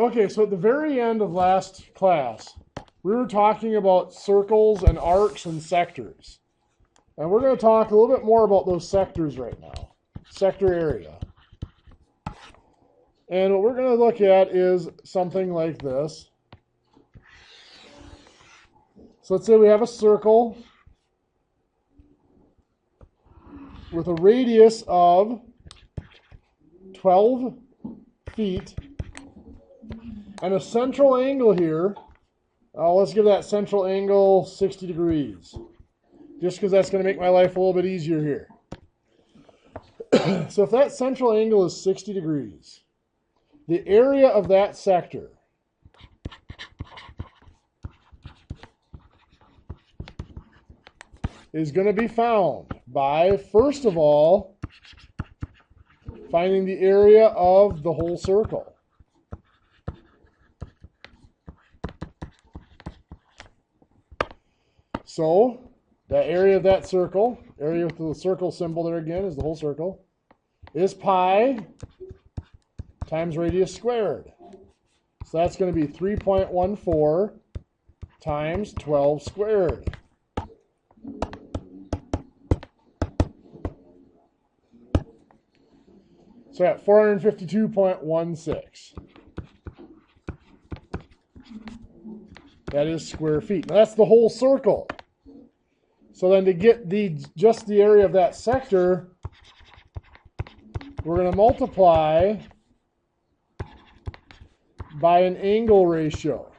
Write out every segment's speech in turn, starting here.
Okay, so at the very end of last class, we were talking about circles and arcs and sectors. And we're going to talk a little bit more about those sectors right now. Sector area. And what we're going to look at is something like this. So let's say we have a circle with a radius of 12 feet and a central angle here. Let's give that central angle 60 degrees. Just because that's going to make my life a little bit easier here. So if that central angle is 60 degrees, the area of that sector is going to be found by, first of all, finding the area of the whole circle. So, the area of that circle, area with the circle symbol there again is the whole circle, is pi times radius squared. So that's going to be 3.14 times 12 squared. So at 452.16. That is square feet. Now that's the whole circle. So then to get just the area of that sector, we're going to multiply by an angle ratio.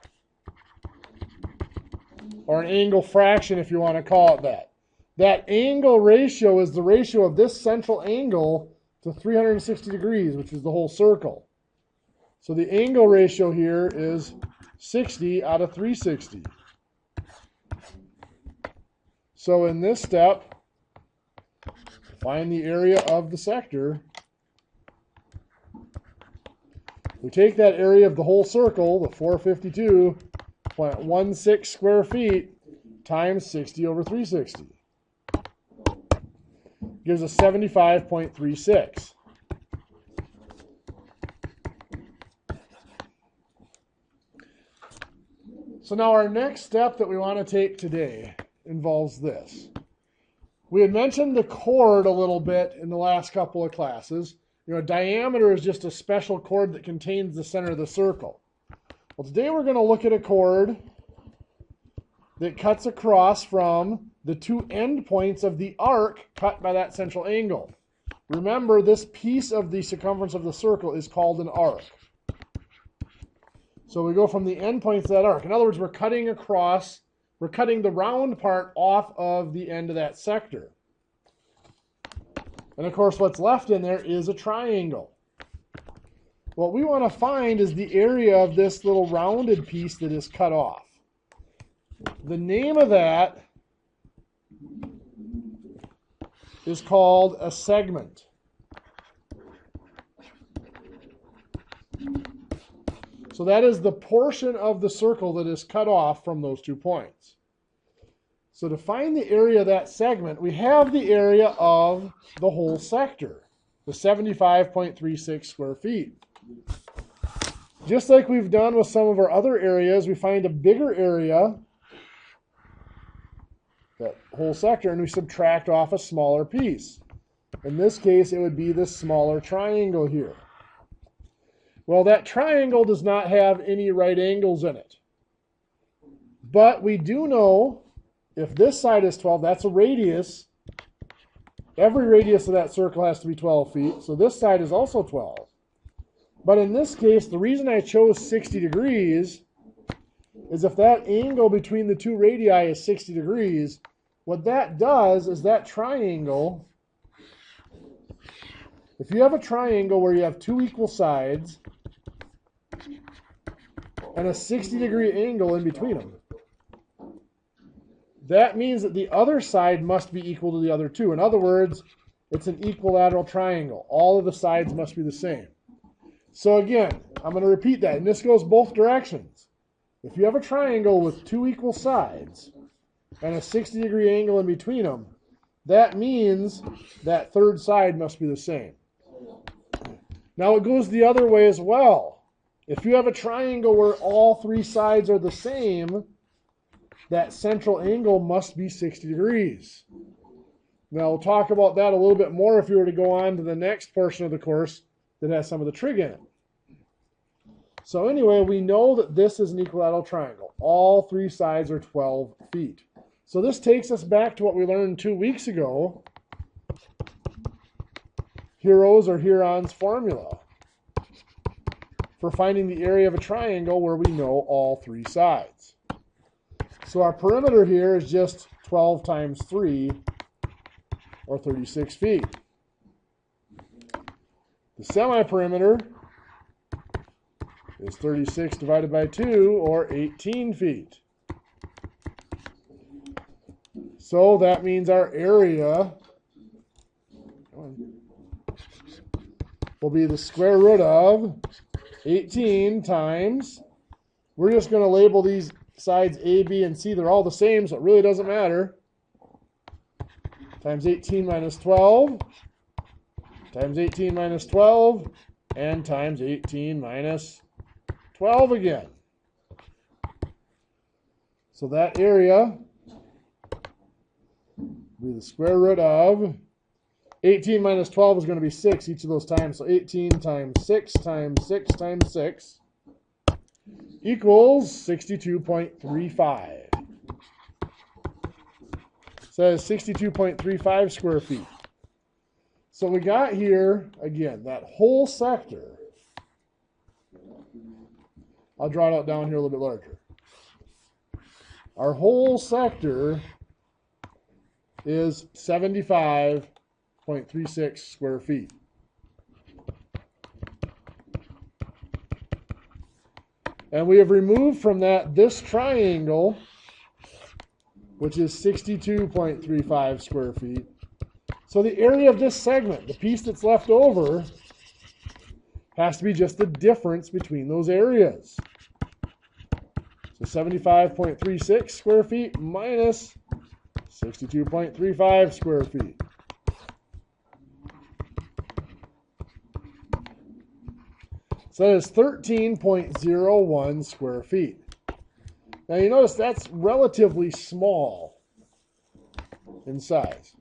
Or an angle fraction if you want to call it that. That angle ratio is the ratio of this central angle to 360 degrees, which is the whole circle. So the angle ratio here is 60 out of 360. So in this step, to find the area of the sector, we take that area of the whole circle, the 452.16 square feet, times 60 over 360. Gives us 75.36. So now our next step that we want to take today involves this. We had mentioned the chord a little bit in the last couple of classes. You know, diameter is just a special chord that contains the center of the circle. Well, today we're going to look at a chord that cuts across from the two endpoints of the arc cut by that central angle. Remember, this piece of the circumference of the circle is called an arc. So we go from the endpoints of that arc. In other words, we're cutting across, we're cutting the round part off of the end of that sector. And of course, what's left in there is a triangle. What we want to find is the area of this little rounded piece that is cut off. The name of that is called a segment. So that is the portion of the circle that is cut off from those 2 points. So to find the area of that segment, we have the area of the whole sector, the 75.36 square feet. Just like we've done with some of our other areas, we find a bigger area, that whole sector, and we subtract off a smaller piece. In this case, it would be this smaller triangle here. Well, that triangle does not have any right angles in it. But we do know if this side is 12, that's a radius. Every radius of that circle has to be 12 feet, so this side is also 12. But in this case, the reason I chose 60 degrees is if that angle between the two radii is 60 degrees, what that does is that triangle, if you have a triangle where you have two equal sides and a 60-degree angle in between them, that means that the other side must be equal to the other two. In other words, it's an equilateral triangle. All of the sides must be the same. So again, I'm going to repeat that, and this goes both directions. If you have a triangle with two equal sides and a 60-degree angle in between them, that means that third side must be the same. Now it goes the other way as well. If you have a triangle where all three sides are the same, that central angle must be 60 degrees. Now, we'll talk about that a little bit more if you were to go on to the next portion of the course that has some of the trig in it. So anyway, we know that this is an equilateral triangle. All three sides are 12 feet. So this takes us back to what we learned 2 weeks ago. Heroes or Huron's formula for finding the area of a triangle where we know all three sides. So our perimeter here is just 12 times 3, or 36 feet. The semi-perimeter is 36 divided by 2, or 18 feet. So that means our area will be the square root of 18 times, we're just going to label these sides A, B, and C. They're all the same, so it really doesn't matter. Times 18 minus 12, times 18 minus 12, and times 18 minus 12 again. So that area will be the square root of 18 minus 12 is going to be 6 each of those times. So 18 times 6 times 6 times 6 equals 62.35. Says 62.35 square feet. So we got here, again, that whole sector. I'll draw it out down here a little bit larger. Our whole sector is 75.36 square feet. And we have removed from that this triangle, which is 62.35 square feet. So the area of this segment, the piece that's left over, has to be just the difference between those areas. So 75.36 square feet minus 62.35 square feet. So that is 13.01 square feet. Now you notice that's relatively small in size.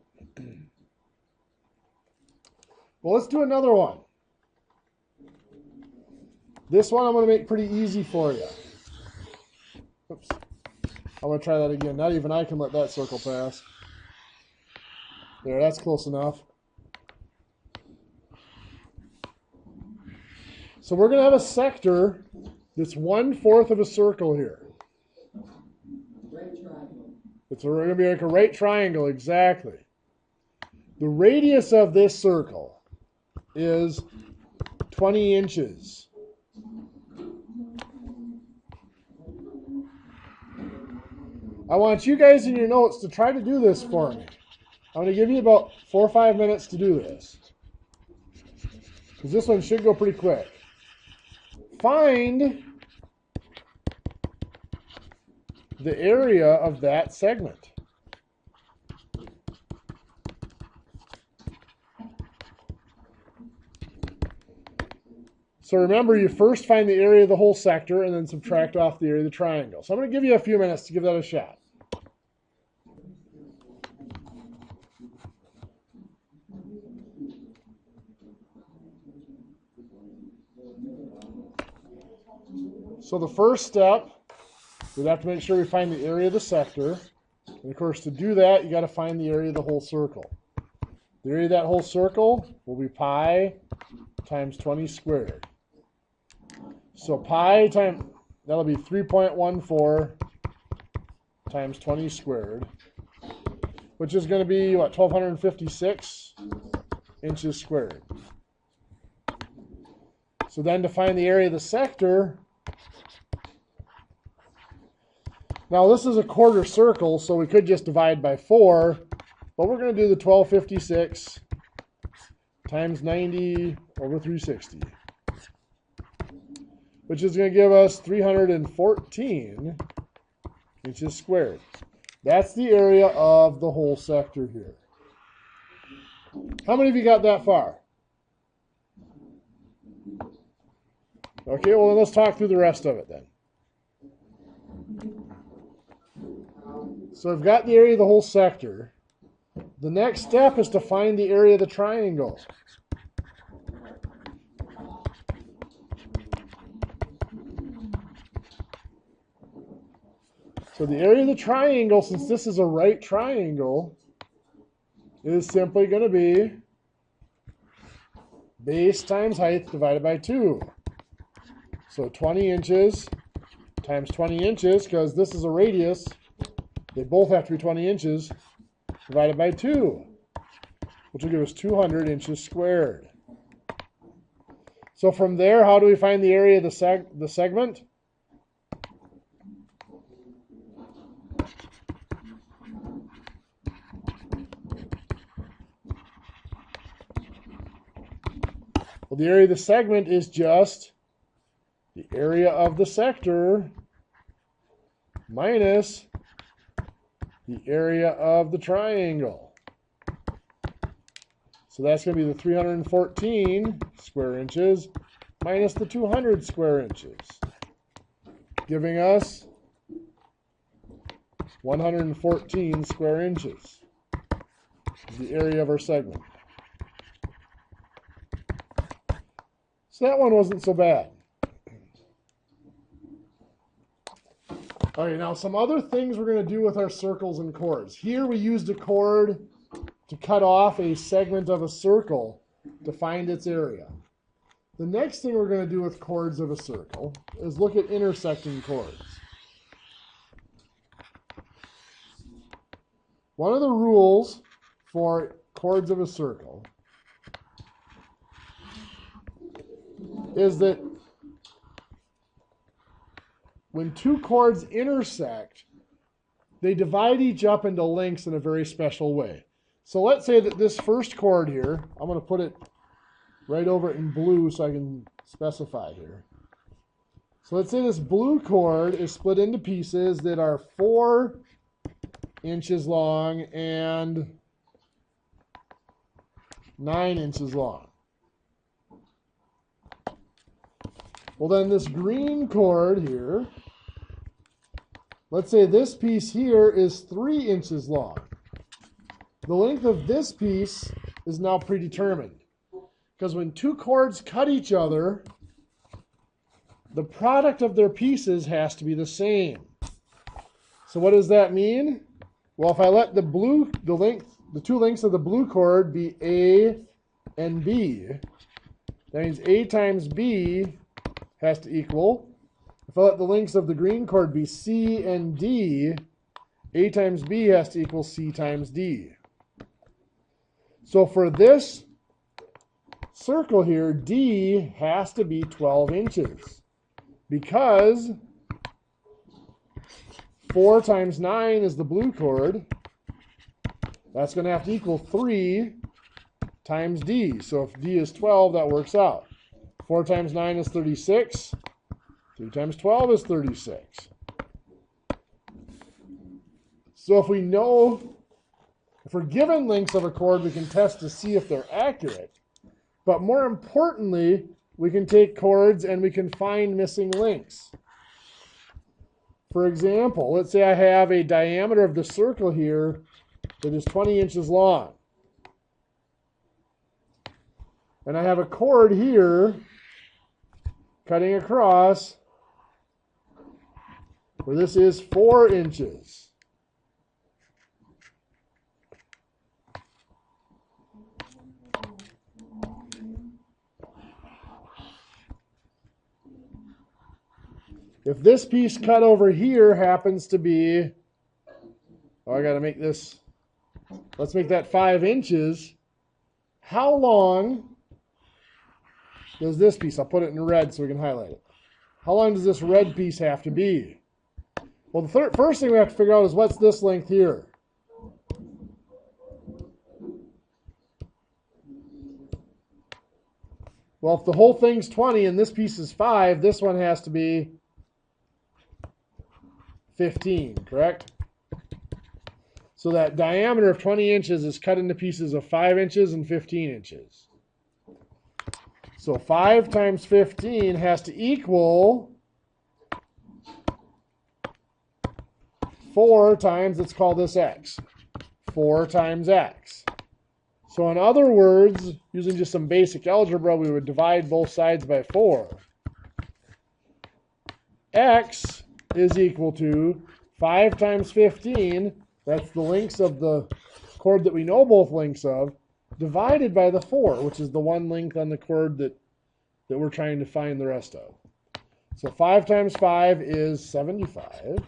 Well, let's do another one. This one I'm going to make pretty easy for you. Oops. I'm going to try that again. Not even I can let that circle pass. There, that's close enough. So we're going to have a sector that's 1/4 of a circle here. Right triangle. It's going to be like a right triangle, exactly. The radius of this circle is 20 inches. I want you guys in your notes to try to do this for me. I'm going to give you about 4 or 5 minutes to do this, because this one should go pretty quick. Find the area of that segment. So remember, you first find the area of the whole sector and then subtract off the area of the triangle. So I'm going to give you a few minutes to give that a shot. So the first step, we'd have to make sure we find the area of the sector. And of course, to do that, you got to find the area of the whole circle. The area of that whole circle will be pi times 20 squared. So pi times, that'll be 3.14 times 20 squared, which is going to be, what, 1,256 inches squared. So then to find the area of the sector, now this is a quarter circle, so we could just divide by 4, but we're going to do the 1,256 times 90 over 360, which is going to give us 314 inches squared. That's the area of the whole sector here. How many of you got that far? Okay, well then let's talk through the rest of it then. So I've got the area of the whole sector. The next step is to find the area of the triangle. So the area of the triangle, since this is a right triangle, is simply going to be base times height divided by 2. So 20 inches times 20 inches, because this is a radius, they both have to be 20 inches, divided by 2, which will give us 200 inches squared. So from there, how do we find the area of the segment? Well, the area of the segment is just the area of the sector minus the area of the triangle. So that's going to be the 314 square inches minus the 200 square inches, giving us 114 square inches, the area of our segment. So that one wasn't so bad. Okay, now some other things we're going to do with our circles and chords. Here we used a chord to cut off a segment of a circle to find its area. The next thing we're going to do with chords of a circle is look at intersecting chords. One of the rules for chords of a circle is that when two chords intersect, they divide each up into lengths in a very special way. So let's say that this first chord here, I'm going to put it right over it in blue so I can specify here. So let's say this blue chord is split into pieces that are 4 inches long and 9 inches long. Well, then this green chord here, let's say this piece here is 3 inches long. The length of this piece is now predetermined, because when two chords cut each other, the product of their pieces has to be the same. So what does that mean? Well, if I let the two lengths of the blue chord be A and B, that means A times B has to equal, if I let the lengths of the green chord be C and D, A times B has to equal C times D. So for this circle here, D has to be 12 inches because 4 times 9 is the blue chord. That's going to have to equal 3 times D. So if D is 12, that works out. 4 times 9 is 36. 3 times 12 is 36. So if we're given lengths of a chord, we can test to see if they're accurate. But more importantly, we can take chords and we can find missing lengths. For example, let's say I have a diameter of the circle here that is 20 inches long. And I have a chord here cutting across where this is 4 inches. If this piece cut over here happens to be, I got to make this, let's make that 5 inches. How long does this piece, I'll put it in red so we can highlight it. How long does this red piece have to be? Well, the first thing we have to figure out is what's this length here? Well, if the whole thing's 20 and this piece is 5, this one has to be 15, correct? So that diameter of 20 inches is cut into pieces of 5 inches and 15 inches. So 5 times 15 has to equal 4 times, let's call this x. 4 times x. So in other words, using just some basic algebra, we would divide both sides by 4. X is equal to 5 times 15, that's the lengths of the chord that we know both lengths of, divided by the 4, which is the one length on the chord that we're trying to find the rest of. So 5 times 5 is 75.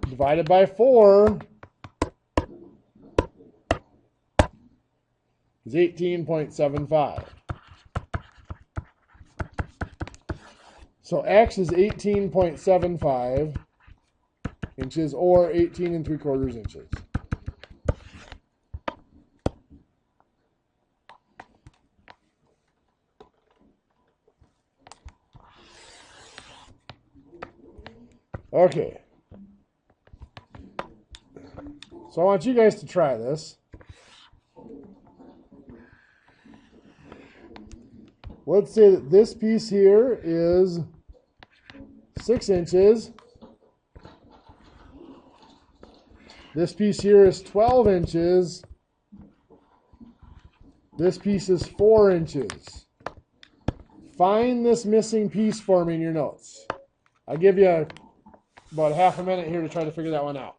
Divided by 4 is 18.75. So x is 18.75 inches, or 18 3/4 inches. Okay. So I want you guys to try this. Let's say that this piece here is 6 inches. This piece here is 12 inches. This piece is 4 inches. Find this missing piece for me in your notes. I'll give you about half a minute here to try to figure that one out.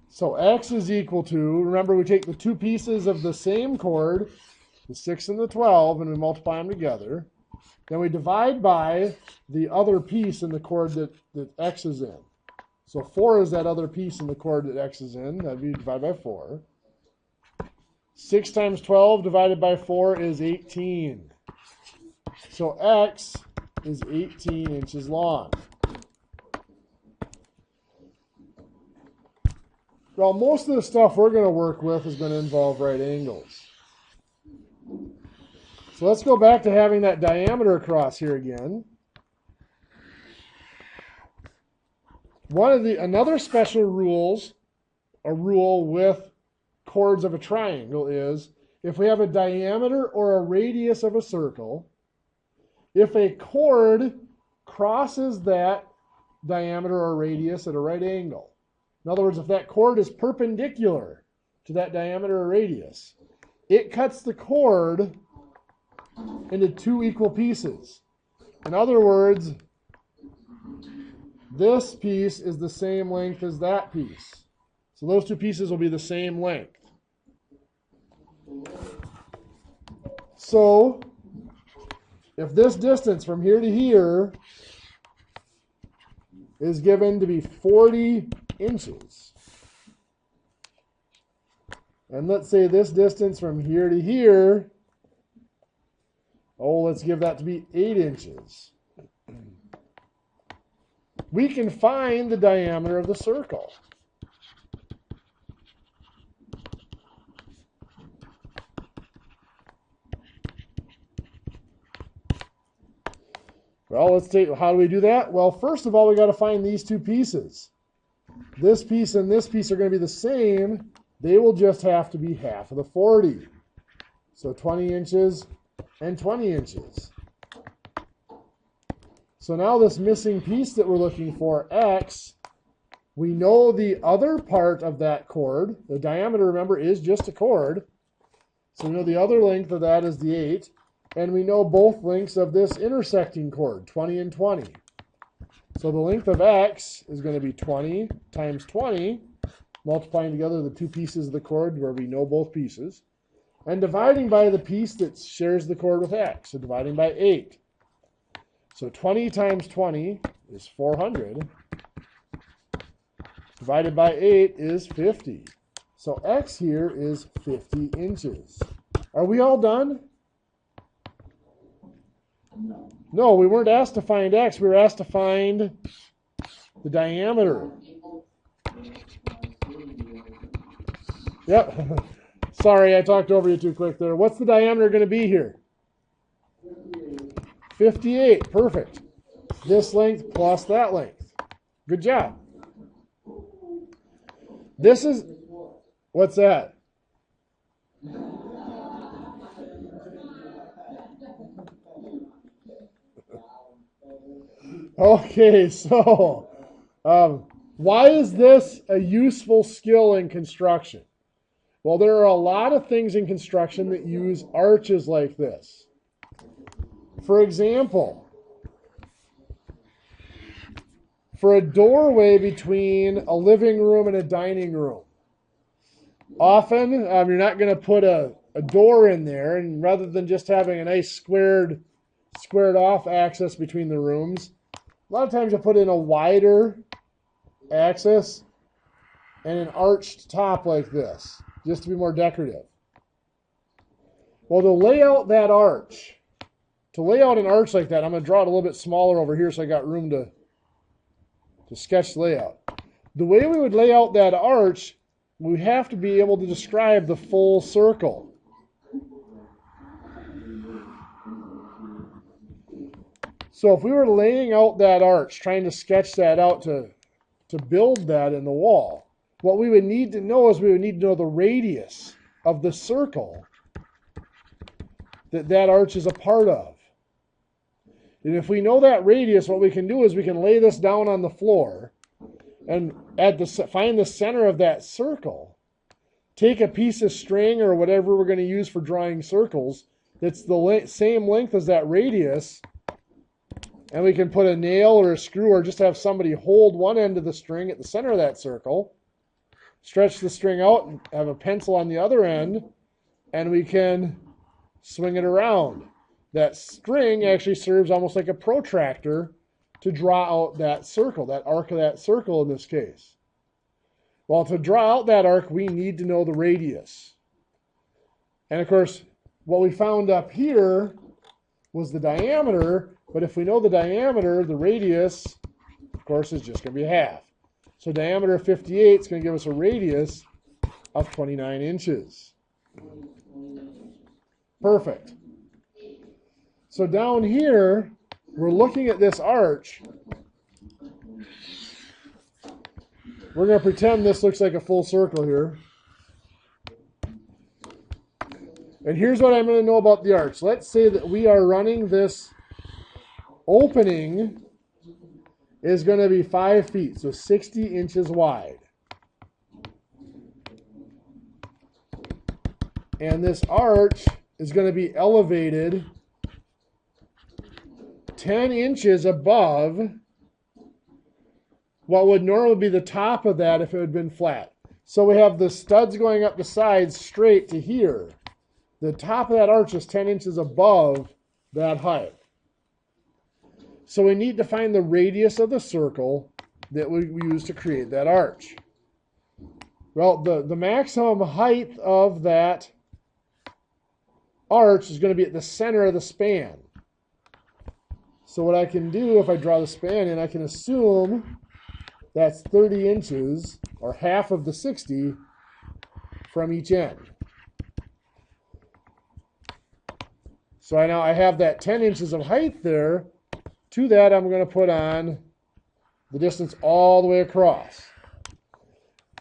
So x is equal to, remember we take the two pieces of the same chord, the 6 and the 12, and we multiply them together. Then we divide by the other piece in the chord that x is in. So 4 is that other piece in the chord that x is in. That would be divided by 4. 6 times 12 divided by 4 is 18. So x is 18 inches long. Well, most of the stuff we're going to work with is going to involve right angles. So let's go back to having that diameter across here again. Another special rule with chords of a triangle is if we have a diameter or a radius of a circle, if a chord crosses that diameter or radius at a right angle. In other words, if that chord is perpendicular to that diameter or radius, it cuts the chord into two equal pieces. In other words, this piece is the same length as that piece. So those two pieces will be the same length. So if this distance from here to here is given to be 40 inches, and let's say this distance from here to here, let's give that to be 8 inches. We can find the diameter of the circle. Well, how do we do that? Well, first of all, we got to find these two pieces. This piece and this piece are going to be the same. They will just have to be half of the 40. So 20 inches and 20 inches. So now this missing piece that we're looking for, x, we know the other part of that chord. The diameter, remember, is just a chord. So we know the other length of that is the 8. And we know both lengths of this intersecting chord, 20 and 20. So the length of x is going to be 20 times 20, multiplying together the two pieces of the chord where we know both pieces, and dividing by the piece that shares the chord with x, so dividing by 8. So 20 times 20 is 400. Divided by 8 is 50. So x here is 50 inches. Are we all done? No, we weren't asked to find x. We were asked to find the diameter. Yep. Sorry, I talked over you too quick there. What's the diameter going to be here? 58. Perfect. This length plus that length. Good job. This is, what's that? Okay, so why is this a useful skill in construction? Well, there are a lot of things in construction that use arches like this. For example, for a doorway between a living room and a dining room, often you're not going to put a door in there, and rather than just having a nice squared off access between the rooms, a lot of times you put in a wider access and an arched top like this, just to be more decorative. Well, to lay out that arch, to lay out an arch like that, I'm going to draw it a little bit smaller over here so I got room to sketch the layout. The way we would lay out that arch, we have to be able to describe the full circle. So if we were laying out that arch, trying to sketch that out to build that in the wall, what we would need to know is we would need to know the radius of the circle that arch is a part of. And if we know that radius, what we can do is we can lay this down on the floor and find the center of that circle, take a piece of string or whatever we're going to use for drawing circles that's the same length as that radius, and we can put a nail or a screw or just have somebody hold one end of the string at the center of that circle, stretch the string out and have a pencil on the other end, and we can swing it around. That string actually serves almost like a protractor to draw out that circle, that arc of that circle in this case. Well, to draw out that arc, we need to know the radius. And of course, what we found up here was the diameter, but if we know the diameter, the radius, of course, is just going to be half. So diameter of 58 is going to give us a radius of 29 inches. Perfect. So down here, we're looking at this arch. We're going to pretend this looks like a full circle here. And here's what I'm going to know about the arch. Let's say that we are running this opening is going to be 5 feet, so 60 inches wide. And this arch is going to be elevated 10 inches above what would normally be the top of that if it had been flat. So we have the studs going up the sides straight to here. The top of that arch is 10 inches above that height. So we need to find the radius of the circle that we use to create that arch. Well, the maximum height of that arch is going to be at the center of the span. So what I can do, if I draw the span in, I can assume that's 30 inches, or half of the 60, from each end. So I have that 10 inches of height there. To that, I'm going to put on the distance all the way across.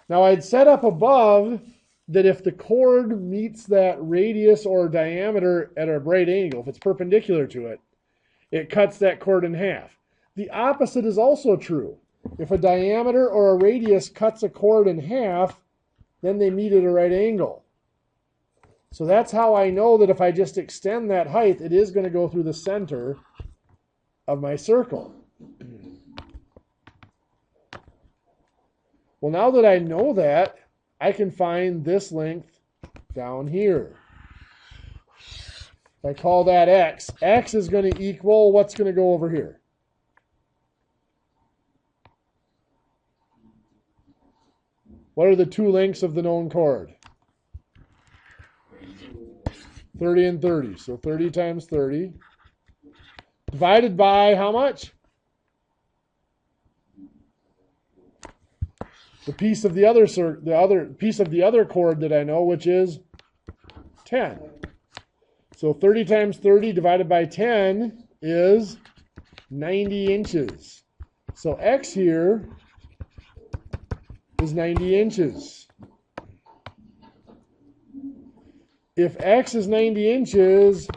Now, I'd set up above that if the chord meets that radius or diameter at a right angle, if it's perpendicular to it, it cuts that chord in half. The opposite is also true. If a diameter or a radius cuts a chord in half, then they meet at a right angle. So that's how I know that if I just extend that height, it is going to go through the center of my circle. Well, now that I know that, I can find this length down here. If I call that x, x is going to equal what's going to go over here? What are the two lengths of the known chord? 30 and 30. So 30 times 30. Divided by how much? The piece of the other piece of the other chord that I know, which is 10. So 30 times 30 divided by 10 is 90 inches. So X here is 90 inches. If X is 90 inches,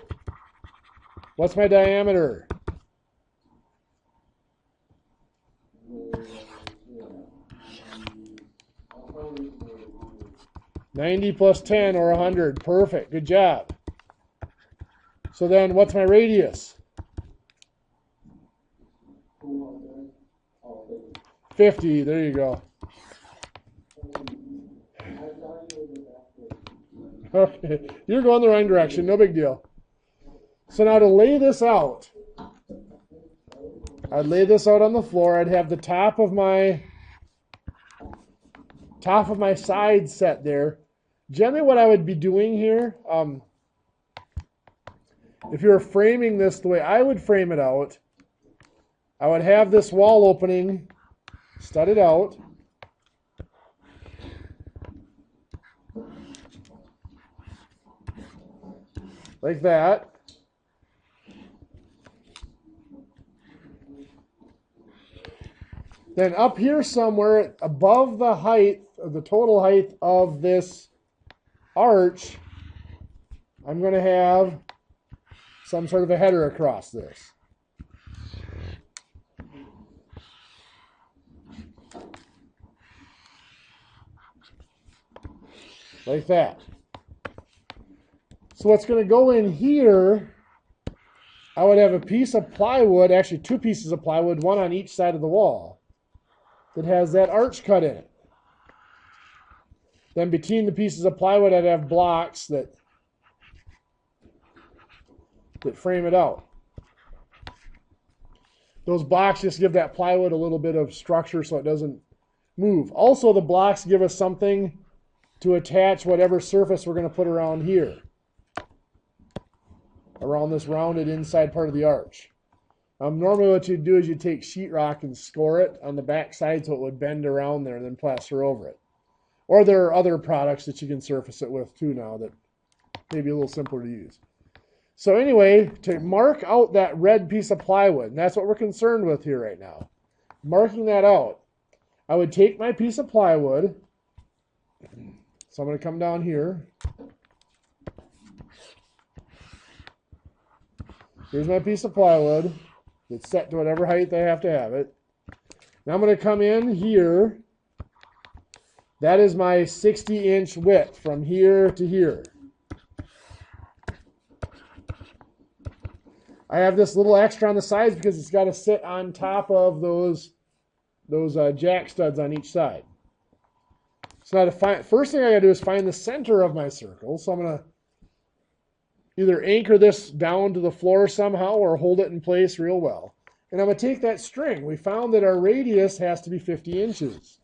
what's my diameter? 90 plus 10 or 100. Perfect. Good job. So then what's my radius? 50. There you go. Okay. You're going the right direction. No big deal. So now to lay this out, I'd lay this out on the floor. I'd have the top of my side set there. Generally what I would be doing here, if you're framing this the way I would frame it out, I would have this wall opening studded out. Like that. Then up here somewhere above the height, the total height of this arch, I'm going to have some sort of a header across this. Like that. So what's going to go in here, I would have a piece of plywood, actually two pieces of plywood, one on each side of the wall, that has that arch cut in it. Then between the pieces of plywood, I'd have blocks that frame it out. Those blocks just give that plywood a little bit of structure so it doesn't move. Also, the blocks give us something to attach whatever surface we're going to put around here, around this rounded inside part of the arch. Normally what you'd do is you'd take sheetrock and score it on the back side so it would bend around there and then plaster over it. Or there are other products that you can surface it with too now that may be a little simpler to use. So anyway, to mark out that red piece of plywood, and that's what we're concerned with here right now, marking that out, I would take my piece of plywood, so I'm going to come down here. Here's my piece of plywood. It's set to whatever height I have to have it. Now I'm going to come in here. That is my 60-inch width from here to here. I have this little extra on the sides because it's got to sit on top of those jack studs on each side. So now first thing I got to do is find the center of my circle. So I'm going to either anchor this down to the floor somehow or hold it in place real well. And I'm going to take that string. We found that our radius has to be 50 inches.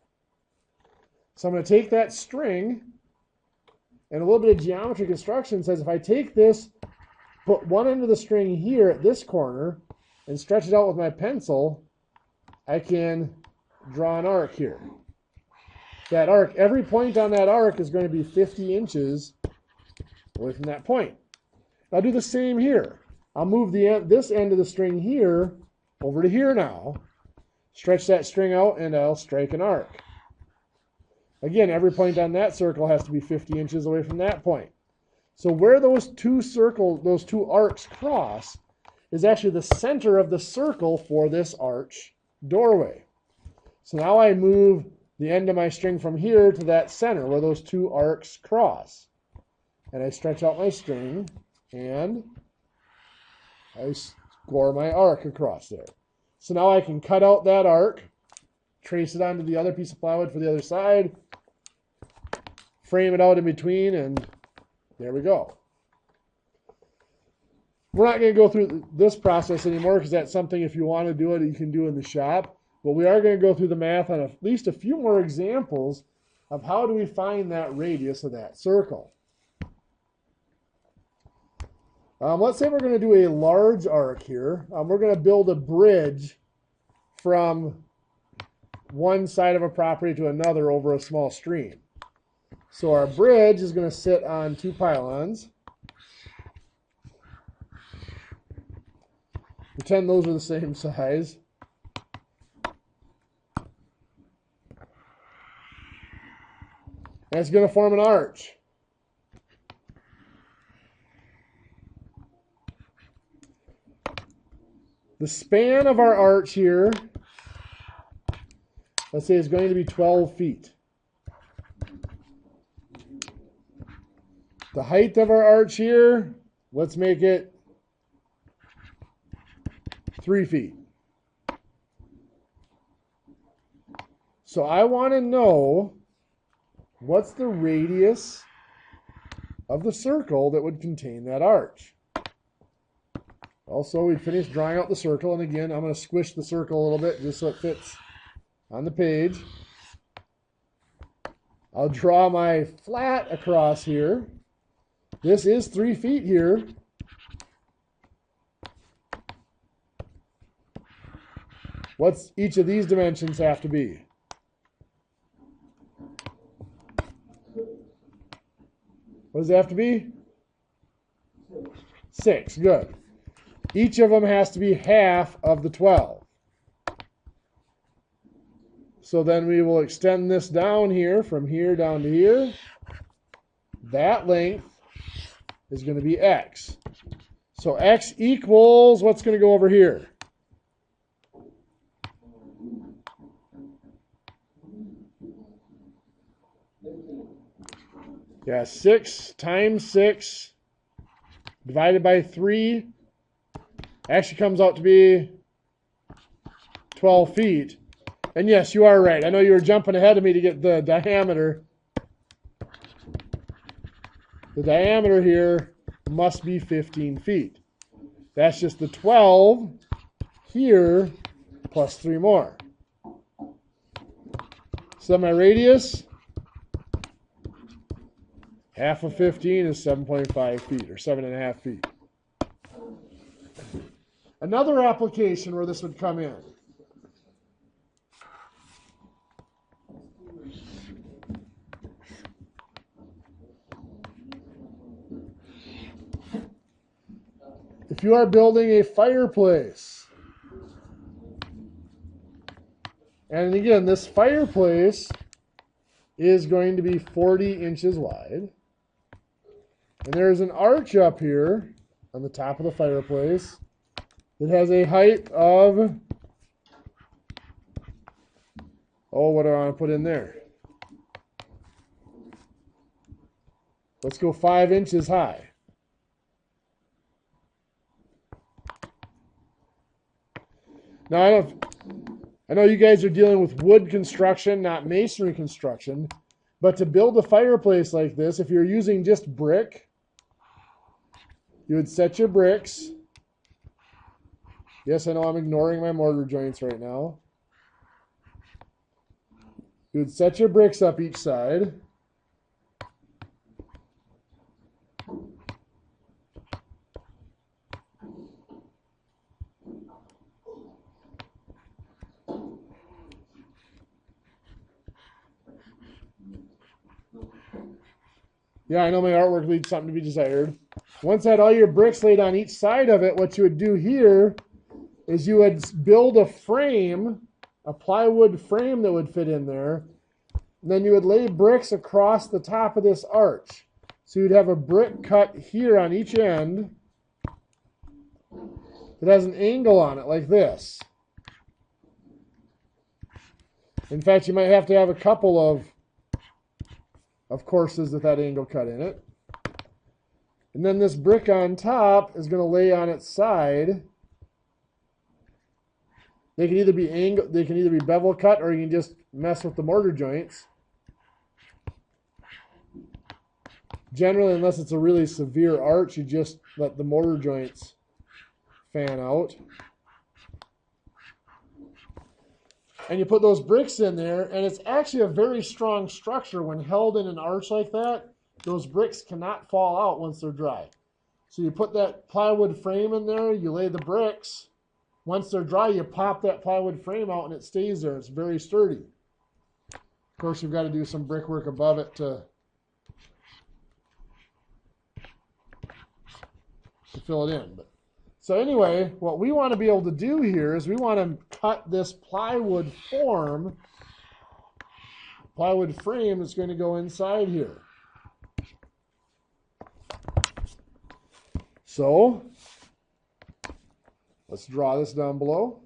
So I'm going to take that string, and a little bit of geometry construction says if I take this, put one end of the string here at this corner, and stretch it out with my pencil, I can draw an arc here. That arc, every point on that arc is going to be 50 inches away from that point. I'll do the same here. I'll move this end of the string here over to here now, stretch that string out, and I'll strike an arc. Again, every point on that circle has to be 50 inches away from that point. So where those two arcs cross is actually the center of the circle for this arch doorway. So now I move the end of my string from here to that center where those two arcs cross. And I stretch out my string and I score my arc across there. So now I can cut out that arc, trace it onto the other piece of plywood for the other side, frame it out in between, and there we go. We're not going to go through this process anymore because that's something, if you want to do it, you can do in the shop. But we are going to go through the math on at least a few more examples of how do we find that radius of that circle. Let's say we're going to do a large arc here. We're going to build a bridge from one side of a property to another over a small stream. So our bridge is going to sit on two pylons. Pretend those are the same size. And it's going to form an arch. The span of our arch here, let's say, is going to be 12 feet. The height of our arch here, let's make it 3 feet. So I want to know what's the radius of the circle that would contain that arch. Also, we finished drawing out the circle, and again, I'm going to squish the circle a little bit just so it fits on the page. I'll draw my flat across here. This is 3 feet here. What's each of these dimensions have to be? What does it have to be? 6. Good. Each of them has to be half of the 12. So then we will extend this down here, from here down to here. That length is going to be x. So x equals, what's going to go over here? Yeah, 6 times 6 divided by 3 actually comes out to be 12 feet. And yes, you are right. I know you were jumping ahead of me to get the diameter. The diameter here must be 15 feet. That's just the 12 here plus 3 more. So my radius, half of 15 is 7.5 feet, or 7.5 feet. Another application where this would come in. If you are building a fireplace, and again, this fireplace is going to be 40 inches wide, and there's an arch up here on the top of the fireplace that has a height of, oh, what do I want to put in there? Let's go 5 inches high. Now, I know you guys are dealing with wood construction, not masonry construction, but to build a fireplace like this, if you're using just brick, you would set your bricks. Yes, I know I'm ignoring my mortar joints right now. You would set your bricks up each side. Yeah, I know my artwork leaves something to be desired. Once you had all your bricks laid on each side of it, what you would do here is you would build a frame, a plywood frame that would fit in there. And then you would lay bricks across the top of this arch. So you'd have a brick cut here on each end that has an angle on it like this. In fact, you might have to have a couple of courses with that angle cut in it. And then this brick on top is going to lay on its side. They can either be bevel cut, or you can just mess with the mortar joints. Generally, unless it's a really severe arch, you just let the mortar joints fan out. And you put those bricks in there, and it's actually a very strong structure. When held in an arch like that, those bricks cannot fall out once they're dry. So you put that plywood frame in there, you lay the bricks. Once they're dry, you pop that plywood frame out, and it stays there. It's very sturdy. Of course, you've got to do some brickwork above it to fill it in. But So anyway, what we want to be able to do here is we want to cut this plywood frame that's going to go inside here. So let's draw this down below.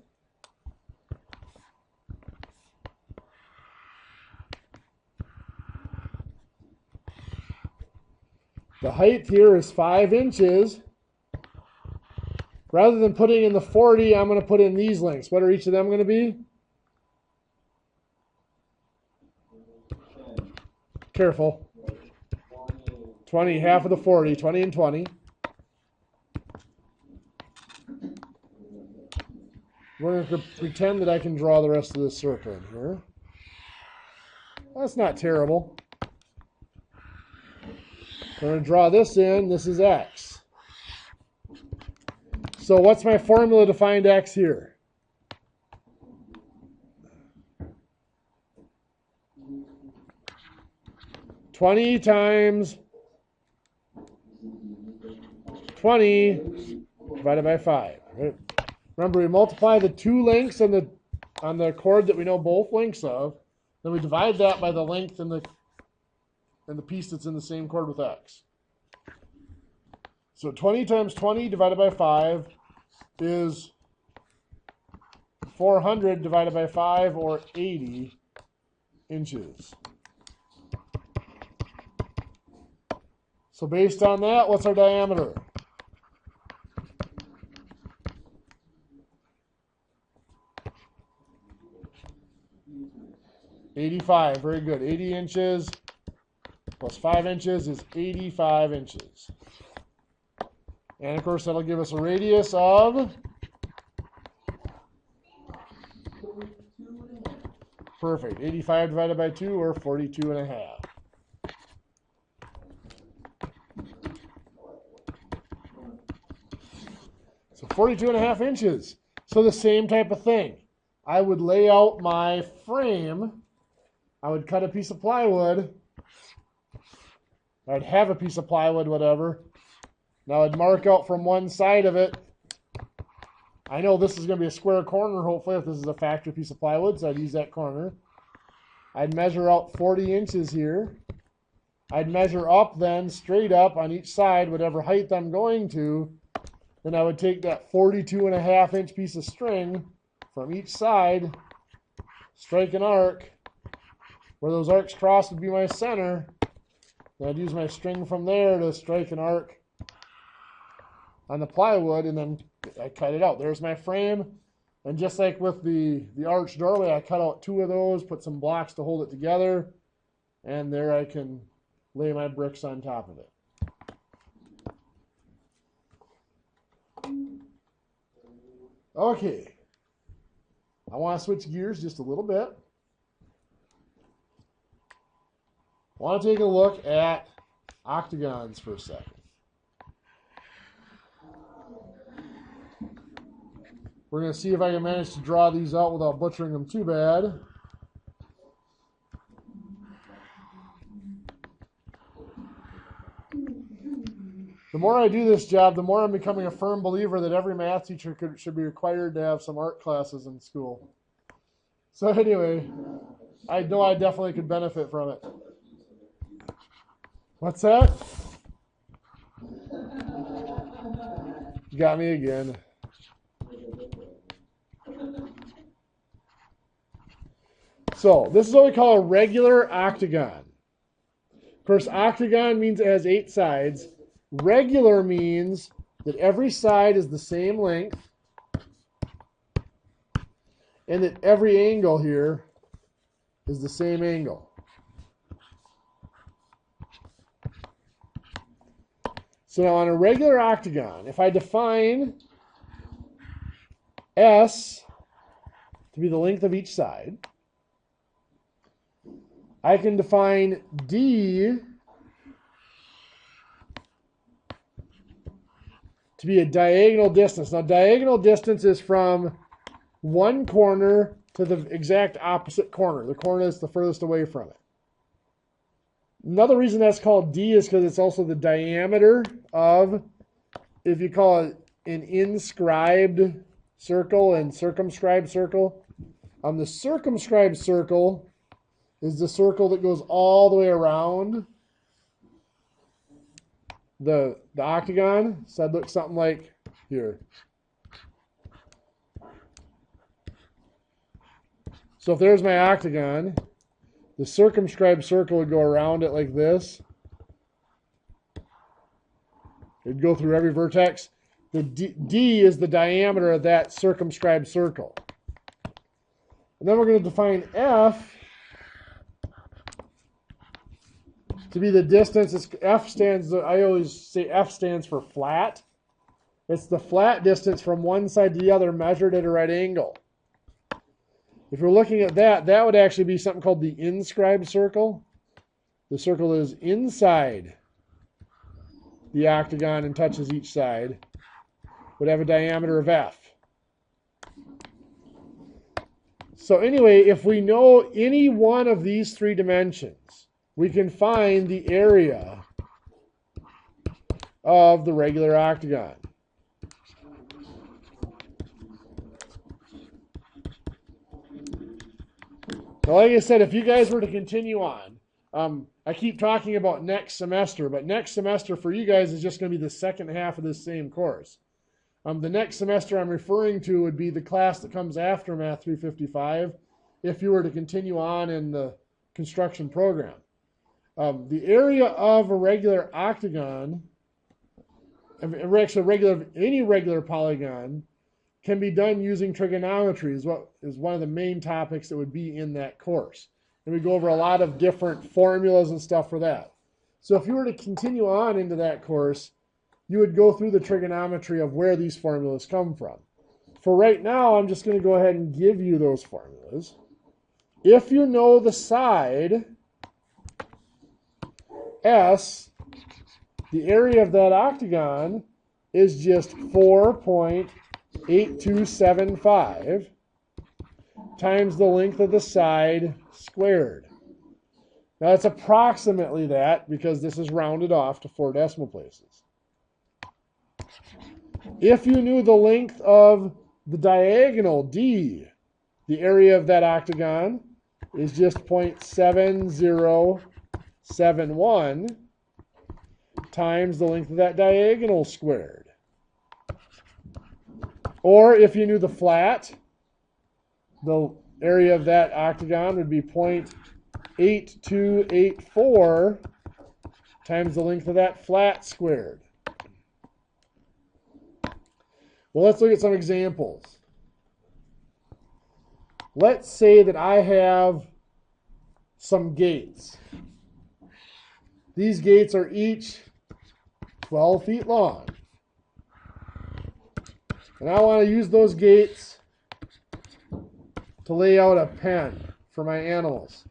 The height here is 5 inches. Rather than putting in the 40, I'm going to put in these lengths. What are each of them going to be? Careful. 20, half of the 40, 20 and 20. We're going to pretend that I can draw the rest of this circle in here. That's not terrible. We're going to draw this in. This is X. So what's my formula to find X here? $20 times 20 divided by 5. Right? Remember, we multiply the two lengths on the chord that we know both lengths of. Then we divide that by the length in the piece that's in the same chord with X. So 20 times 20 divided by 5 is 400 divided by 5, or 80 inches. So based on that, what's our diameter? $85. Very good. 80 inches plus 5 inches is 85 inches. And of course, that'll give us a radius of, perfect, 85 divided by 2, or 42 and a half. So 42 and a half inches. So the same type of thing. I would lay out my frame. I would cut a piece of plywood. I'd have a piece of plywood, whatever. Now I'd mark out from one side of it. I know this is going to be a square corner, hopefully, if this is a factory piece of plywood, so I'd use that corner. I'd measure out 40 inches here. I'd measure up then, straight up on each side, whatever height I'm going to. Then I would take that 42 and a half inch piece of string from each side, strike an arc. Where those arcs cross would be my center. Then I'd use my string from there to strike an arc on the plywood, and then I cut it out. There's my frame. And just like with the arched doorway, I cut out 2 of those, put some blocks to hold it together, and there I can lay my bricks on top of it. Okay. I want to switch gears just a little bit. I want to take a look at octagons for a second. We're going to see if I can manage to draw these out without butchering them too bad. The more I do this job, the more I'm becoming a firm believer that every math teacher should be required to have some art classes in school. So anyway, I know I definitely could benefit from it. What's that? You got me again. So this is what we call a regular octagon. Of course, octagon means it has 8 sides. Regular means that every side is the same length and that every angle here is the same angle. So now on a regular octagon, if I define S to be the length of each side, I can define D to be a diagonal distance. Now, diagonal distance is from one corner to the exact opposite corner, the corner that's the furthest away from it. Another reason that's called D is because it's also the diameter of, if you call it an inscribed circle and circumscribed circle. The circumscribed circle is the circle that goes all the way around the octagon. So that looks something like here. So if there's my octagon, the circumscribed circle would go around it like this. It'd go through every vertex. The D is the diameter of that circumscribed circle. And then we're going to define F to be the distance. I always say F stands for flat. It's the flat distance from one side to the other measured at a right angle. If you're looking at that, that would actually be something called the inscribed circle. The circle is inside the octagon and touches each side. Would have a diameter of F. So anyway, if we know any one of these three dimensions, we can find the area of the regular octagon. Now, like I said, if you guys were to continue on, I keep talking about next semester, but next semester for you guys is just going to be the second half of this same course. The next semester I'm referring to would be the class that comes after Math 355 if you were to continue on in the construction program. The area of a regular octagon, actually any regular polygon, can be done using trigonometry is one of the main topics that would be in that course. And we go over a lot of different formulas and stuff for that. So if you were to continue on into that course, you would go through the trigonometry of where these formulas come from. For right now, I'm just going to go ahead and give you those formulas. If you know the side S, the area of that octagon is just 4.8275 times the length of the side squared. Now it's approximately that because this is rounded off to 4 decimal places. If you knew the length of the diagonal D, the area of that octagon is just 0.7071 times the length of that diagonal squared. Or if you knew the flat, the area of that octagon would be 0.8284 times the length of that flat squared. Well, let's look at some examples. Let's say that I have some gates. These gates are each 12 feet long. And I want to use those gates to lay out a pen for my animals.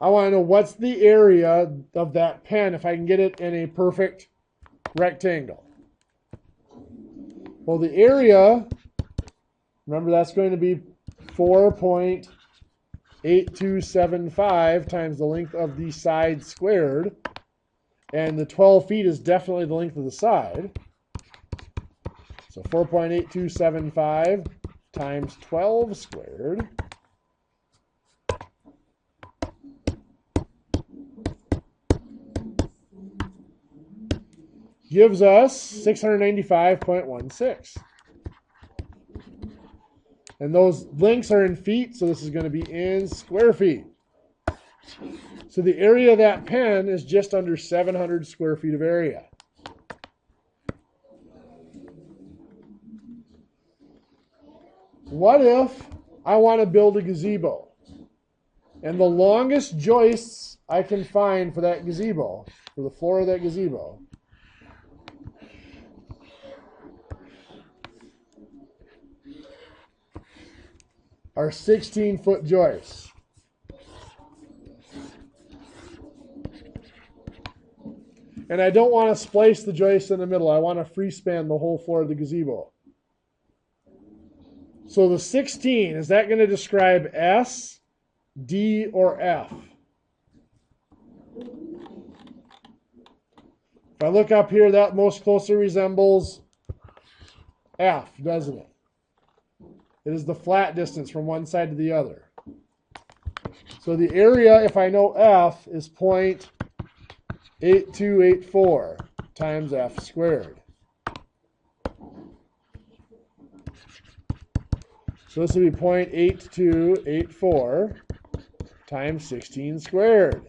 I want to know what's the area of that pen if I can get it in a perfect rectangle. Well, the area, remember that's going to be 4.8275 times the length of the side squared. And the 12 feet is definitely the length of the side. So 4.8275 times 12 squared gives us 695.16. And those lengths are in feet, so this is going to be in square feet. So the area of that pen is just under 700 square feet of area. What if I want to build a gazebo? And the longest joists I can find for that gazebo, for the floor of that gazebo, are 16-foot joists. And I don't want to splice the joist in the middle. I want to free span the whole floor of the gazebo. So the 16, is that going to describe S, D or F? If I look up here, that most closely resembles F, doesn't it? It is the flat distance from one side to the other. So the area, if I know F, is 0.8284 times F squared. So this would be 0.8284 times 16 squared.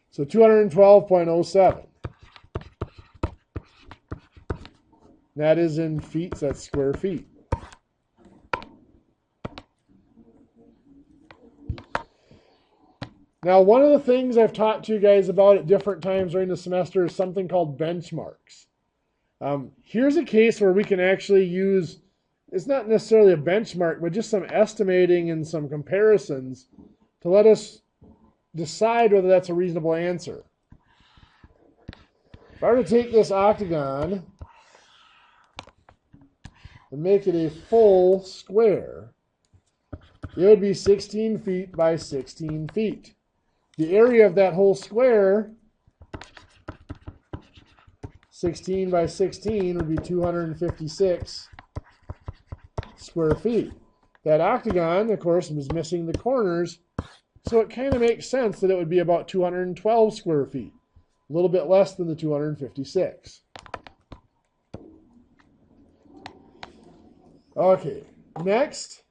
So 212.07. That is in feet, so that's square feet. Now, one of the things I've talked to you guys about at different times during the semester is something called benchmarks. Here's a case where we can actually use, it's not necessarily a benchmark, but just some estimating and some comparisons to let us decide whether that's a reasonable answer. If I were to take this octagon and make it a full square, it would be 16 feet by 16 feet. The area of that whole square, 16 by 16, would be 256 square feet. That octagon, of course, was missing the corners, so it kind of makes sense that it would be about 212 square feet, a little bit less than the 256. Okay, next,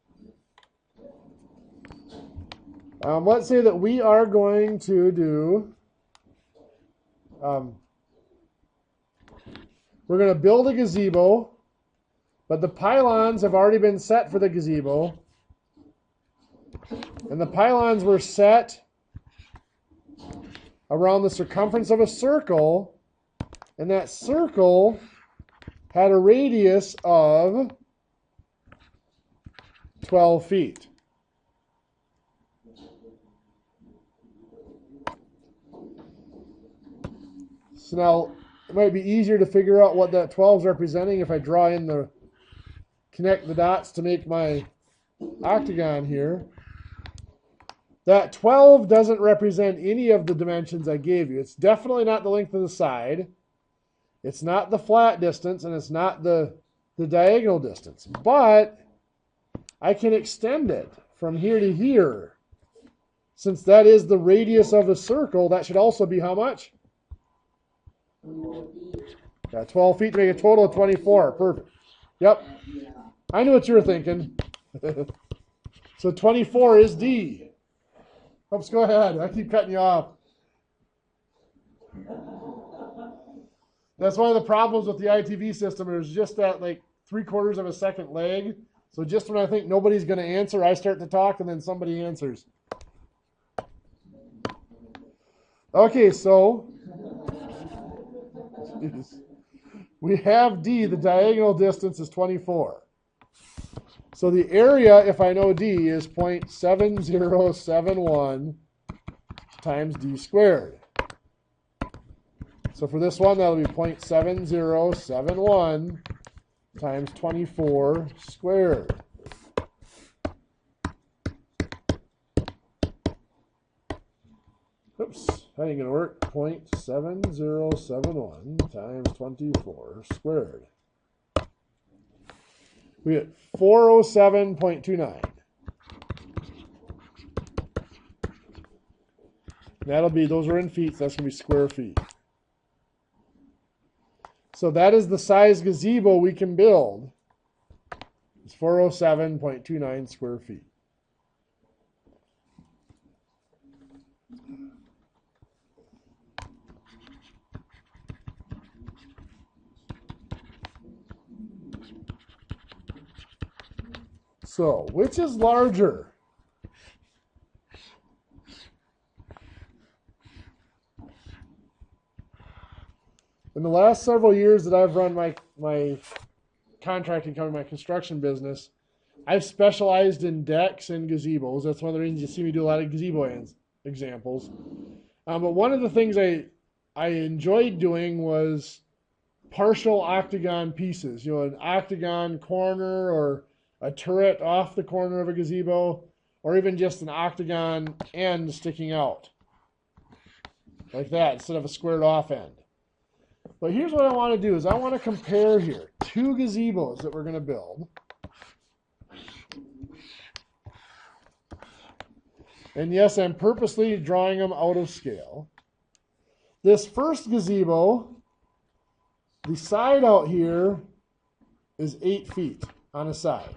let's say that we are going to do, we're going to build a gazebo, but the pylons have already been set for the gazebo. And the pylons were set around the circumference of a circle, and that circle had a radius of 12 feet. So now it might be easier to figure out what that 12 is representing if I draw in the, connect the dots to make my octagon here. That 12 doesn't represent any of the dimensions I gave you. It's definitely not the length of the side. It's not the flat distance, and it's not the diagonal distance. But I can extend it from here to here. Since that is the radius of a circle, that should also be how much? Yeah, 12 feet to make a total of 24. Perfect. Yep. I knew what you were thinking. So 24 is D. Oops, go ahead. I keep cutting you off. That's one of the problems with the ITV system. There's just that like 3/4 of a second lag. So just when I think nobody's going to answer, I start to talk and then somebody answers. Okay, so we have D. The diagonal distance is 24. So the area, if I know D, is 0.7071 times D squared. So for this one, that'll be 0.7071 times 24 squared. Oops, that ain't gonna work. 0.7071 times 24 squared. We get 407.29. That'll be, those are in feet, so that's going to be square feet. So that is the size gazebo we can build. It's 407.29 square feet. So, which is larger? In the last several years that I've run my contracting company, my construction business, I've specialized in decks and gazebos. That's one of the reasons you see me do a lot of gazebo examples. But one of the things I enjoyed doing was partial octagon pieces, you know, an octagon corner or a turret off the corner of a gazebo, or even just an octagon end sticking out like that instead of a squared off end. But here's what I want to do is I want to compare here two gazebos that we're going to build. And yes, I'm purposely drawing them out of scale. This first gazebo, the side out here is 8 feet on a side.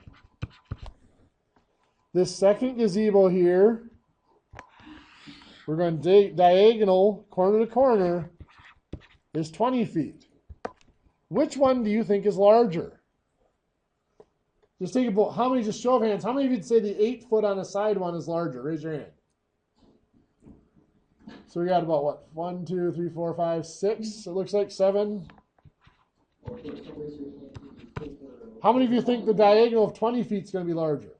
This second gazebo here, we're going to diagonal corner to corner, is 20 feet. Which one do you think is larger? Just think about how many, just show of hands, how many of you'd say the 8 foot on a side one is larger? Raise your hand. So we got about what? 1, 2, 3, 4, 5, 6. It looks like 7. How many of you think the diagonal of 20 feet is going to be larger?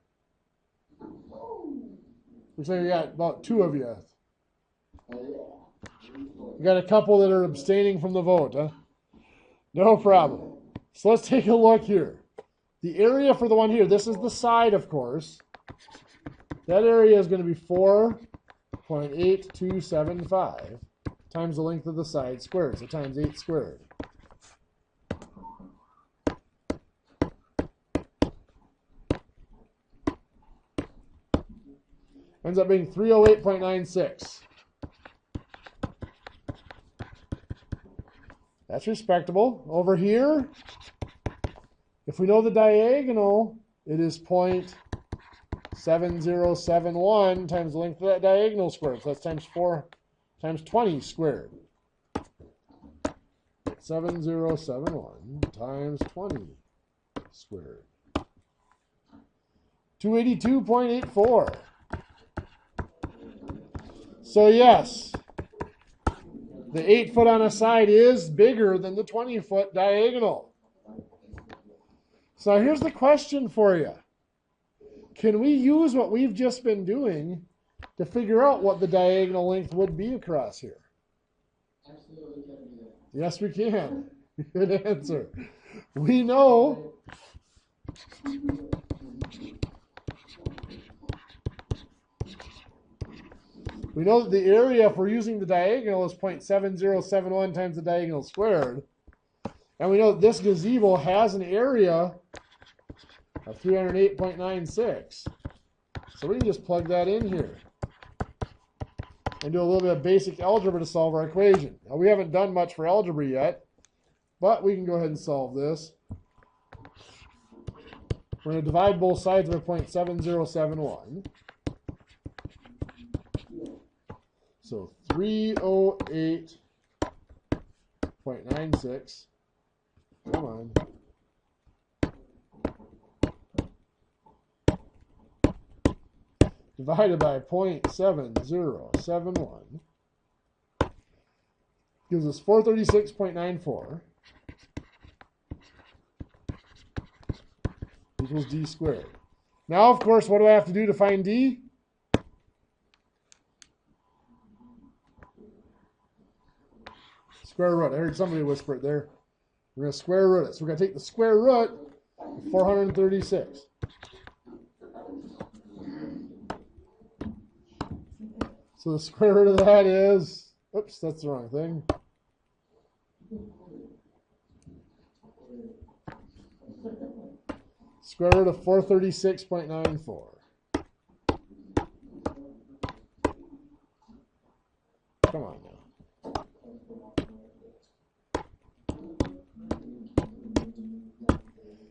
Looks like we got about 2 of you. We got a couple that are abstaining from the vote, huh? No problem. So let's take a look here. The area for the one here, this is the side, of course. That area is going to be 4.8275 times the length of the side squared, so times 8 squared. Ends up being 308.96. That's respectable. Over here, if we know the diagonal, it is 0.7071 times the length of that diagonal squared. So that's times 4 times 20 squared. 7071 times 20 squared. 282.84. So yes, the 8 foot on a side is bigger than the 20 foot diagonal. So here's the question for you. Can we use what we've just been doing to figure out what the diagonal length would be across here? Absolutely can do that. Yes, we can. Good answer. We know that the area, if we're using the diagonal, is 0.7071 times the diagonal squared. And we know that this gazebo has an area of 308.96. So we can just plug that in here and do a little bit of basic algebra to solve our equation. Now, we haven't done much for algebra yet, but we can go ahead and solve this. We're going to divide both sides by 0.7071. So 308.96. Come on. Divided by 0.7071 gives us 436.94 equals d squared. Now, of course, what do I have to do to find d? Square root. I heard somebody whisper it there. We're going to square root it. So we're going to take the square root of 436. So the square root of that is, oops, that's the wrong thing. Square root of 436.94. Come on now.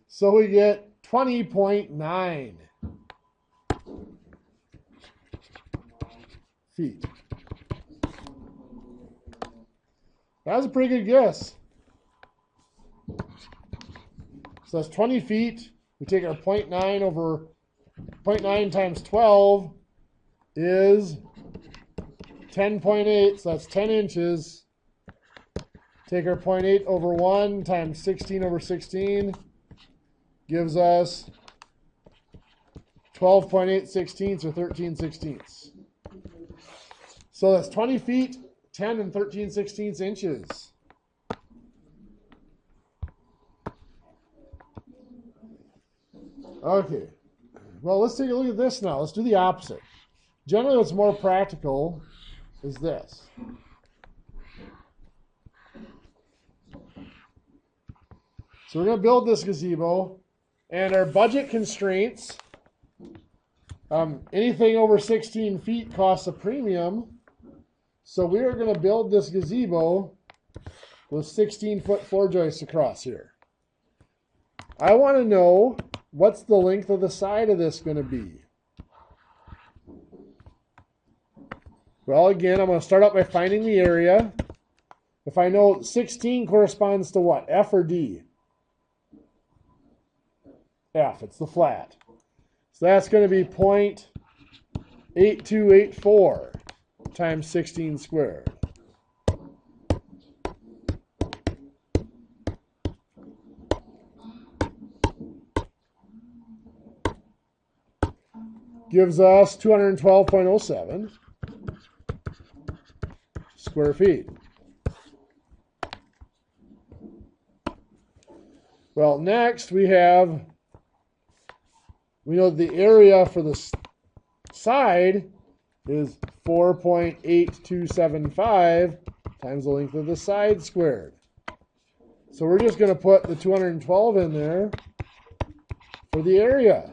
So we get 20.9 feet. That was a pretty good guess. So that's 20 feet. We take our 0.9 over 0.9 times 12 is 10.8. So that's 10 inches. Take our 0.8 over 1 times 16 over 16 gives us 12.8 sixteenths or 13 sixteenths. So that's 20 feet, 10 and 13 sixteenths inches. Okay. Well, let's take a look at this now. Let's do the opposite. Generally, what's more practical is this. So we're going to build this gazebo, and our budget constraints, anything over 16 feet costs a premium. So we are going to build this gazebo with 16-foot floor joists across here. I want to know, what's the length of the side of this going to be? Well, again, I'm going to start out by finding the area. If I know 16 corresponds to what, F or D? F, it's the flat. So that's going to be 0.8284 times 16 squared. Gives us 212.07 square feet. Well, next we know the area for the side is 4.8275 times the length of the side squared. So we're just going to put the 212 in there for the area.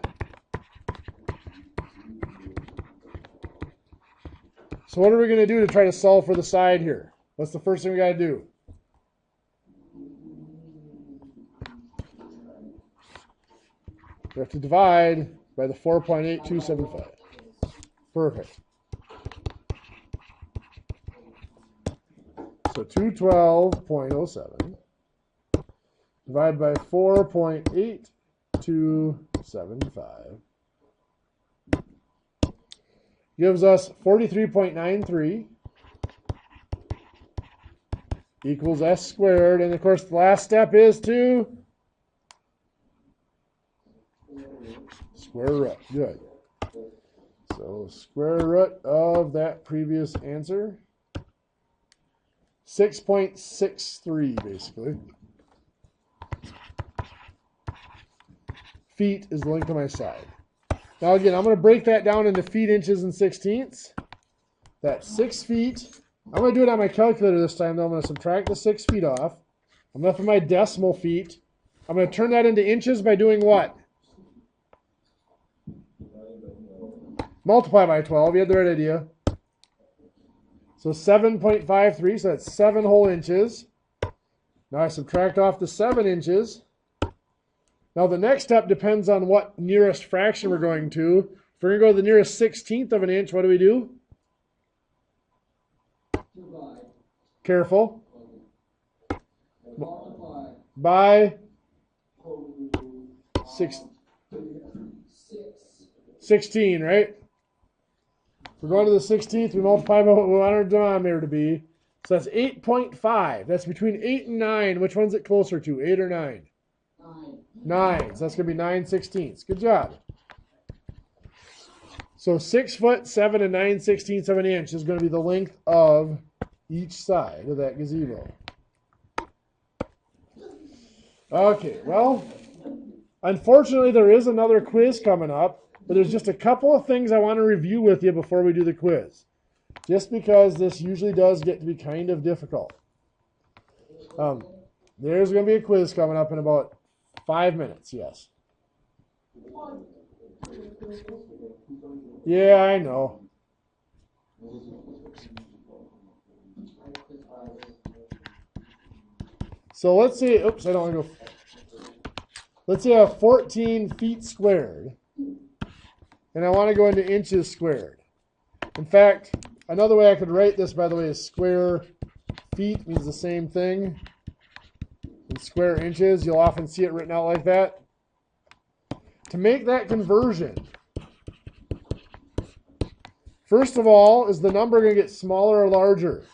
So what are we going to do to try to solve for the side here? What's the first thing we got to do? We have to divide by the 4.8275. Perfect. So 212.07 divided by 4.8275 gives us 43.93 equals S squared. And of course, the last step is to square root. Good. So square root of that previous answer, 6.63 basically. Feet is the length of my side. Now again, I'm going to break that down into feet, inches, and sixteenths. That's 6 feet. I'm going to do it on my calculator this time, though. I'm going to subtract the 6 feet off. I'm left with my decimal feet. I'm going to turn that into inches by doing what? Multiply by 12. You had the right idea. So 7.53, so that's 7 whole inches. Now I subtract off the 7 inches. Now the next step depends on what nearest fraction we're going to. If we're going to go to the nearest 16th of an inch, what do we do? Careful. By 16, right? If we're going to the 16th, we multiply by what we want our denominator to be. So that's 8.5. That's between 8 and 9. Which one's it closer to, 8 or 9? 9. So that's going to be 9/16. Good job. So 6 foot 7 and 9/16 of an inch is going to be the length of each side of that gazebo. Okay, well, unfortunately there is another quiz coming up, but there's just a couple of things I want to review with you before we do the quiz, just because this usually does get to be kind of difficult. There's going to be a quiz coming up in about 5 minutes, yes. Yeah, I know. So let's say, oops, I don't want to go. Let's say I have 14 feet squared, and I want to go into inches squared. In fact, another way I could write this, by the way, is square feet means the same thing. In square inches, you'll often see it written out like that. To make that conversion, first of all, is the number going to get smaller or larger?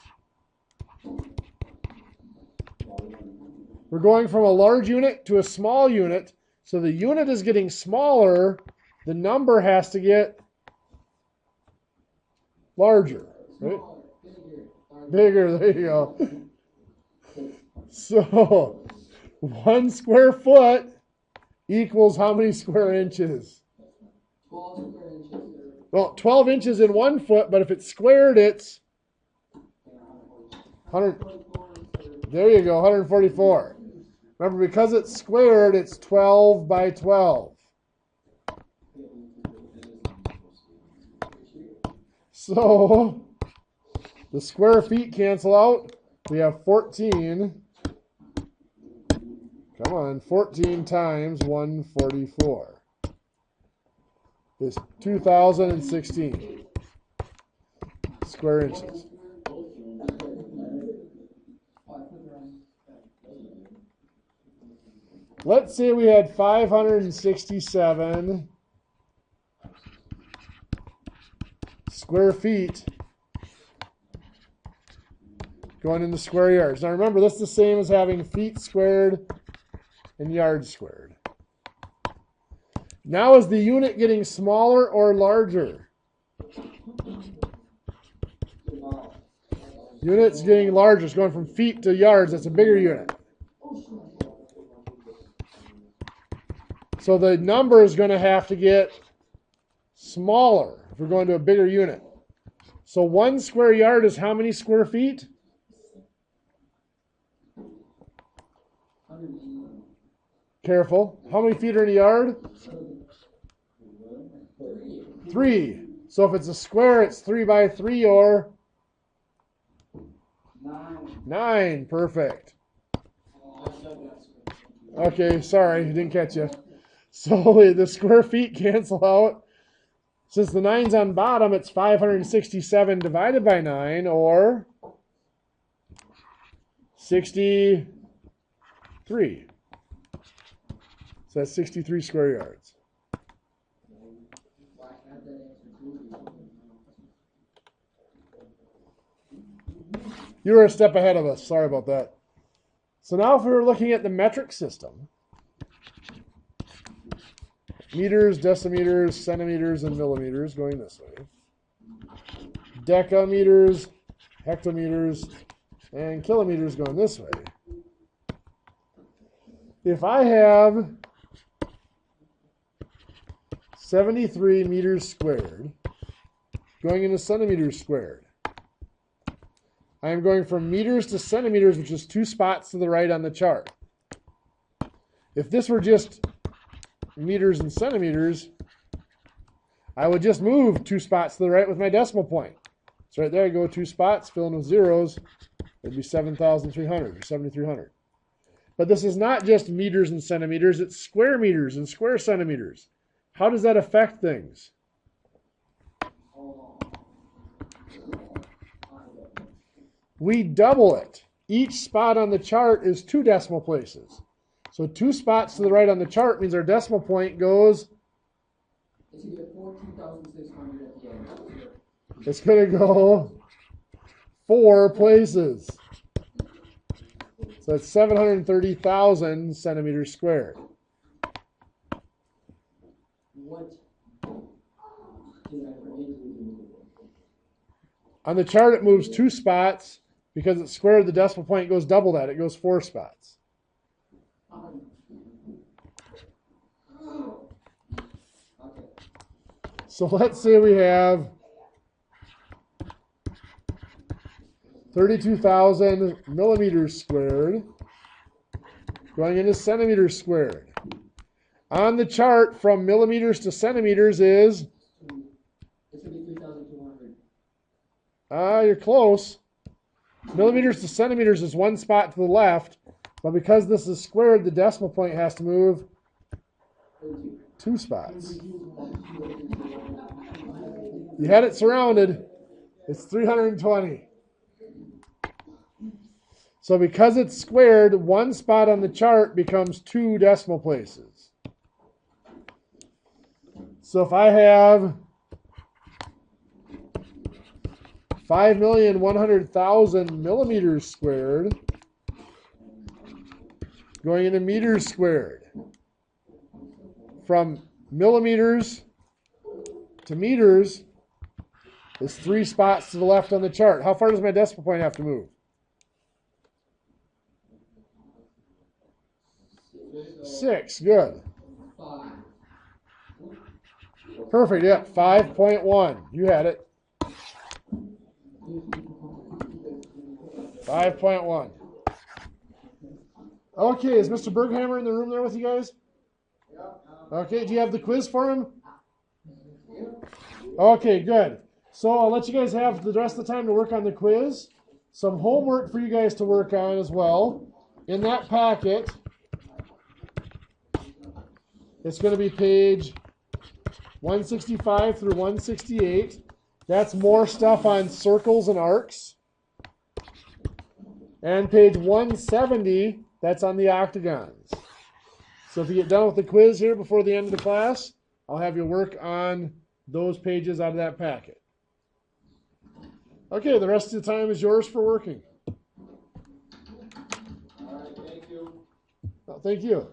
We're going from a large unit to a small unit, so the unit is getting smaller, the number has to get larger, right? Bigger, there you go. So 1 square foot equals how many square inches? 12 square inches. Well, 12 inches in 1 foot, but if it's squared, it's 100. There you go, 144. Remember, because it's squared, it's 12 by 12. So the square feet cancel out. We have 14. Come on, 14 times 144 is 2,016 square inches. Let's say we had 567 square feet going into square yards. Now remember, this is the same as having feet squared and yards squared. Now is the unit getting smaller or larger? Unit's getting larger. It's going from feet to yards. That's a bigger unit. So the number is going to have to get smaller if we're going to a bigger unit. So 1 square yard is how many square feet? Careful. How many feet are in a yard? 3. So if it's a square, it's 3 by 3 or 9. Perfect. Okay, sorry, didn't catch you. So the square feet cancel out. Since the 9's on bottom, it's 567 divided by 9, or 63. So that's 63 square yards. You were a step ahead of us. Sorry about that. So now if we were looking at the metric system, meters, decimeters, centimeters, and millimeters going this way. Decameters, hectometers, and kilometers going this way. If I have 73 meters squared going into centimeters squared, I am going from meters to centimeters, which is 2 spots to the right on the chart. If this were just meters and centimeters, I would just move 2 spots to the right with my decimal point. So right there I go 2 spots, fill in with zeros. It'd be 7,300 or 7,300. But this is not just meters and centimeters, it's square meters and square centimeters. How does that affect things? We double it. Each spot on the chart is 2 decimal places. So 2 spots to the right on the chart means our decimal point goes. It's going to get 14,600 at the end. It's going to go 4 places. So that's 730,000 centimeters squared. What? On the chart, it moves 2 spots. Because it's squared, the decimal point goes double that. It goes 4 spots. So let's say we have 32,000 millimeters squared going into centimeters squared. On the chart, from millimeters to centimeters is? It's going to be 3,200. You're close. Millimeters to centimeters is 1 spot to the left, but because this is squared, the decimal point has to move 2 spots. You had it surrounded. It's 320. So because it's squared, 1 spot on the chart becomes 2 decimal places. So if I have 5,100,000 millimeters squared going into meters squared, from millimeters to meters is 3 spots to the left on the chart. How far does my decimal point have to move? 6. Good. Perfect, yeah, 5.1. You had it. 5.1. Okay, is Mr. Berghammer in the room there with you guys? Okay, do you have the quiz for him? Okay, good. So I'll let you guys have the rest of the time to work on the quiz. Some homework for you guys to work on as well. In that packet, it's going to be page 165 through 168. That's more stuff on circles and arcs. And page 170, that's on the octagons. So if you get done with the quiz here before the end of the class, I'll have you work on those pages out of that packet. Okay, the rest of the time is yours for working. All right, thank you. Well, thank you.